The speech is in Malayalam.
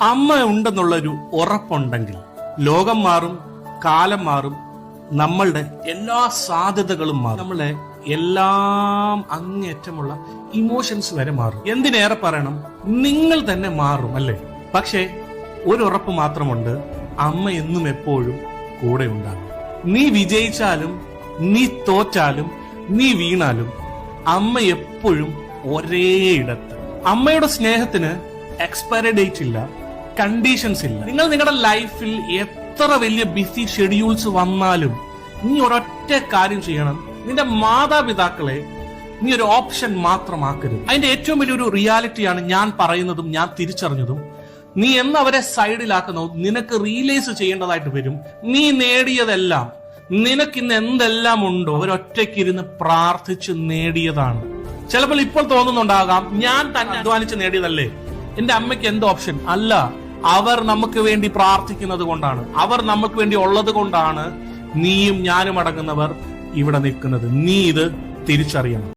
അമ്മ ഉണ്ടെന്നുള്ളൊരു ഉറപ്പുണ്ടെങ്കിൽ ലോകം മാറും, കാലം മാറും, നമ്മളുടെ എല്ലാ സാധ്യതകളും മാറും, നമ്മളെ എല്ലാം അങ്ങേറ്റമുള്ള ഇമോഷൻസ് വരെ മാറും. എന്തിനേറെ പറയണം, നിങ്ങൾ തന്നെ മാറും അല്ലേ? പക്ഷേ ഒരു ഉറപ്പ് മാത്രമുണ്ട്, അമ്മ എന്നും എപ്പോഴും കൂടെ ഉണ്ടാകും. നീ വിജയിച്ചാലും നീ തോറ്റാലും നീ വീണാലും അമ്മ എപ്പോഴും ഒരേ ഇടത്ത്. അമ്മയുടെ സ്നേഹത്തിന് എക്സ്പയറി ഡേറ്റ് ഇല്ല, കണ്ടീഷൻസ് ഇല്ല. നിങ്ങൾ നിങ്ങളുടെ ലൈഫിൽ എത്ര വലിയ ബിസി ഷെഡ്യൂൾസ് വന്നാലും നീ ഒരൊറ്റ കാര്യം ചെയ്യണം, നിന്റെ മാതാപിതാക്കളെ നീ ഒരു ഓപ്ഷൻ മാത്രമാക്കരുത്. അതിന്റെ ഏറ്റവും വലിയൊരു റിയാലിറ്റിയാണ് ഞാൻ പറയുന്നതും ഞാൻ തിരിച്ചറിഞ്ഞതും. നീ എന്ന് അവരെ സൈഡിലാക്കുന്നോ നിനക്ക് റിയലൈസ് ചെയ്യേണ്ടതായിട്ട് വരും. നീ നേടിയതെല്ലാം, നിനക്ക് ഇന്ന് എന്തെല്ലാം ഉണ്ടോ അവരൊറ്റയ്ക്കിരുന്ന് പ്രാർത്ഥിച്ച് നേടിയതാണ്. ചിലപ്പോൾ ഇപ്പോൾ തോന്നുന്നുണ്ടാകാം, ഞാൻ തന്നെ അധ്വാനിച്ച് നേടിയതല്ലേ, എന്റെ അമ്മയ്ക്ക് എന്ത് ഓപ്ഷൻ? അല്ല, അവർ നമുക്ക് വേണ്ടി പ്രാർത്ഥിക്കുന്നത് കൊണ്ടാണ്, അവർ നമുക്ക് വേണ്ടി ഉള്ളത് കൊണ്ടാണ് നീയും ഞാനും അടങ്ങുന്നവർ ഇവിടെ നിൽക്കുന്നത്. നീ ഇത് തിരിച്ചറിയണം.